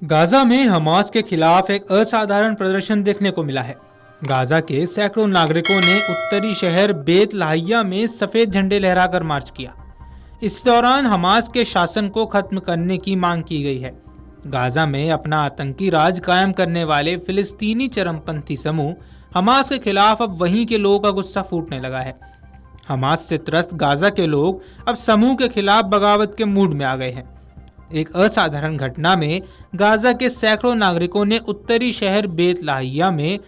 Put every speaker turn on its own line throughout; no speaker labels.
Gaza में Hamas के खिलाफ एक असाधारण प्रदर्शन देखने को मिला है। गाजा के सैकड़ों नागरिकों ने उत्तरी शहर बेत लाहिया में सफेद झंडे लहराकर मार्च किया। इस दौरान हमास के शासन को खत्म करने की मांग की गई है। गाजा में अपना आतंकी राज कायम करने वाले फिलिस्तीनी चरमपंथी समूह हमास के खिलाफ अब वहीं के लोगों का गुस्सा फूटने लगा है। हमास से त्रस्त गाजा के लोग अब समूह के खिलाफ बगावत के मूड में आ गए हैं। एक असाधारण घटना में गाजा के सैकड़ों नागरिकों ने उत्तरी शहर बेत लाहिया में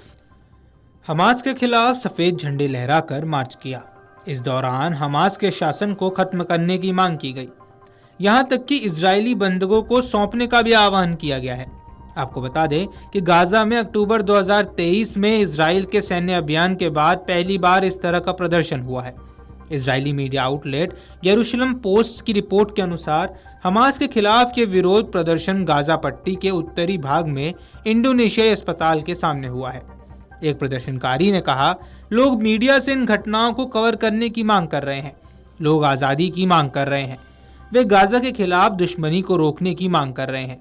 हमास के खिलाफ सफेद झंडे लहराकर मार्च किया। इस दौरान हमास के शासन को खत्म करने की मांग की गई। यहां तक कि इजरायली बंधकों को सौंपने का भी आह्वान किया गया है। आपको बता दें कि गाजा में अक्टूबर 2023 में इजराइल के सैन्य अभियान के बाद पहली बार इस तरह का प्रदर्शन हुआ है। इजरायली मीडिया आउटलेट यरूशलेम पोस्ट की रिपोर्ट के अनुसार हमास के खिलाफ के विरोध प्रदर्शन गाजा पट्टी के उत्तरी भाग में इंडोनेशियाई अस्पताल के सामने हुआ है। एक प्रदर्शनकारी ने कहा, लोग मीडिया से इन घटनाओं को कवर करने की मांग कर रहे हैं। लोग आज़ादी की मांग कर रहे हैं। वे गाजा के खिलाफ दुश्मनी को रोकने की मांग कर रहे हैं।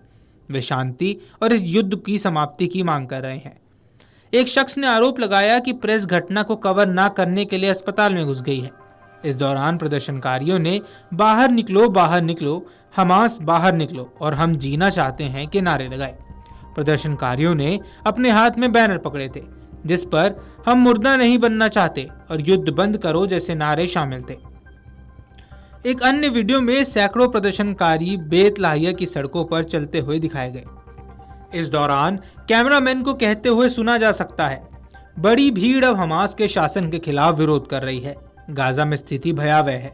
वे शांति और इस युद्ध की समाप्ति की मांग कर रहे हैं। एक शख्स ने आरोप लगाया कि प्रेस घटना को कवर न करने के लिए अस्पताल में घुस गई है। इस दौरान प्रदर्शनकारियों ने बाहर निकलो, हमास बाहर निकलो और हम जीना चाहते हैं के नारे लगाए। प्रदर्शनकारियों ने अपने हाथ में बैनर पकड़े थे जिस पर हम मुर्दा नहीं बनना चाहते और युद्ध बंद करो जैसे नारे शामिल थे। एक अन्य वीडियो में सैकड़ों प्रदर्शनकारी बेत लाहिया की सड़कों पर चलते हुए दिखाए गए। इस दौरान कैमरामैन को कहते हुए सुना जा सकता है, बड़ी भीड़ अब हमास के शासन के खिलाफ विरोध कर रही है। गाजा में स्थिति भयावह है।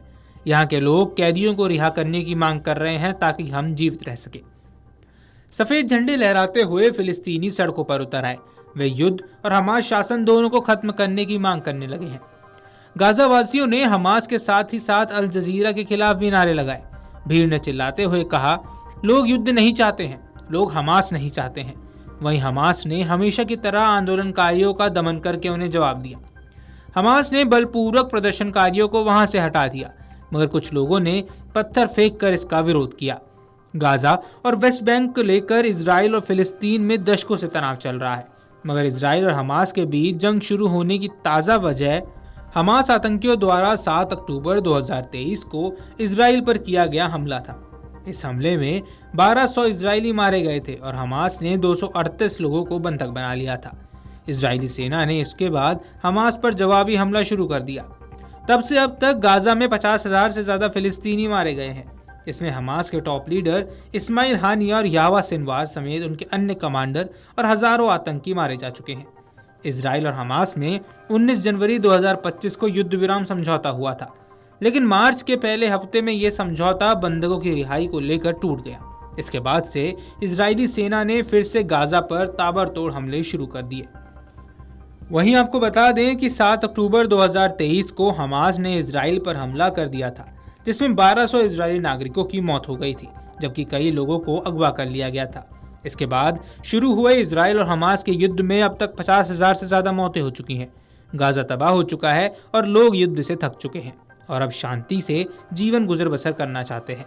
यहाँ के लोग कैदियों को रिहा करने की मांग कर रहे हैं ताकि हम जीवित रह सके। सफेद झंडे लहराते हुए फिलिस्तीनी सड़कों पर उतर आए। वे युद्ध और हमास शासन दोनों को खत्म करने की मांग करने लगे हैं। गाजा वासियों ने हमास के साथ ही साथ अल जजीरा के खिलाफ भी नारे लगाए। भीड़ ने चिल्लाते हुए कहा, लोग युद्ध नहीं चाहते हैं, लोग हमास नहीं चाहते हैं। वहीं हमास ने हमेशा की तरह आंदोलनकारियों का दमन करके उन्हें जवाब दिया। हमास ने बलपूर्वक प्रदर्शनकारियों को वहां से हटा दिया, मगर कुछ लोगों ने पत्थर फेंक कर इसका विरोध किया। गाजा और वेस्ट बैंक को लेकर इजराइल और फिलिस्तीन में दशकों से तनाव चल रहा है, मगर इजराइल और हमास के बीच जंग शुरू होने की ताज़ा वजह हमास आतंकियों द्वारा 7 अक्टूबर 2023 को इजराइल पर किया गया हमला था। इस हमले में 1200 इजरायली मारे गए थे और हमास ने 238 लोगों को बंधक बना लिया था। इजरायली सेना ने इसके बाद हमास पर जवाबी हमला शुरू कर दिया। तब से अब तक गाजा में 50,000 से ज्यादा फिलिस्तीनी मारे गए हैं। इसमें हमास के टॉप लीडर इस्माइल हानिया और यावा सिनवार समेत उनके अन्य कमांडर और हजारों आतंकी मारे जा चुके हैं। इजराइल और हमास में 19 जनवरी 2025 को युद्ध विराम समझौता हुआ था, लेकिन मार्च के पहले हफ्ते में यह समझौता बंधकों की रिहाई को लेकर टूट गया। इसके बाद से इजरायली सेना ने फिर से गाजा पर ताबड़तोड़ हमले शुरू कर दिए। वहीं आपको बता दें कि 7 अक्टूबर 2023 को हमास ने इजराइल पर हमला कर दिया था, जिसमें 1200 इजरायली नागरिकों की मौत हो गई थी, जबकि कई लोगों को अगवा कर लिया गया था। इसके बाद शुरू हुए इजराइल और हमास के युद्ध में अब तक 50,000 से ज्यादा मौतें हो चुकी हैं। गाजा तबाह हो चुका है और लोग युद्ध से थक चुके हैं और अब शांति से जीवन गुजर बसर करना चाहते हैं।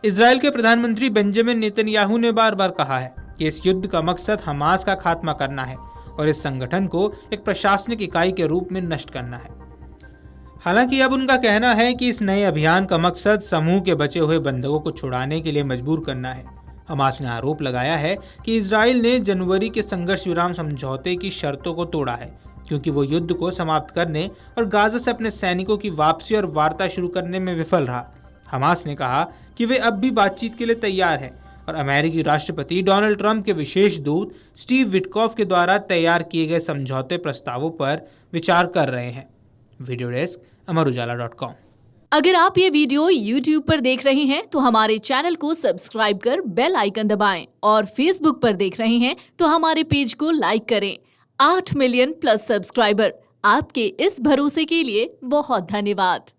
इजराइल के प्रधानमंत्री बेंजामिन नेतन्याहू ने बार बार कहा है कि इस युद्ध का मकसद हमास का खात्मा करना है और इस संगठन को एक प्रशासनिक इकाई के रूप में नष्ट करना है। हालांकि अब उनका कहना है कि इस नए अभियान का मकसद समूह के बचे हुए बंधकों को छुड़ाने के लिए मजबूर करना है। हमास ने आरोप लगाया है कि इजराइल ने जनवरी के संघर्ष विराम समझौते की शर्तों को तोड़ा है, क्योंकि वो युद्ध को समाप्त करने और गाजा से अपने सैनिकों की वापसी और वार्ता शुरू करने में विफल रहा। हमास ने कहा कि वे अब भी बातचीत के लिए तैयार है और अमेरिकी राष्ट्रपति डोनाल्ड ट्रंप के विशेष दूत स्टीव विटकॉफ के द्वारा तैयार किए गए समझौते प्रस्तावों पर विचार कर रहे हैं। वीडियो डेस्क अमरउजाला.com।
अगर आप ये वीडियो YouTube पर देख रहे हैं तो हमारे चैनल को सब्सक्राइब कर बेल आइकन दबाएं और Facebook पर देख रहे हैं तो हमारे पेज को लाइक करें। 8 मिलियन प्लस सब्सक्राइबर, आपके इस भरोसे के लिए बहुत धन्यवाद।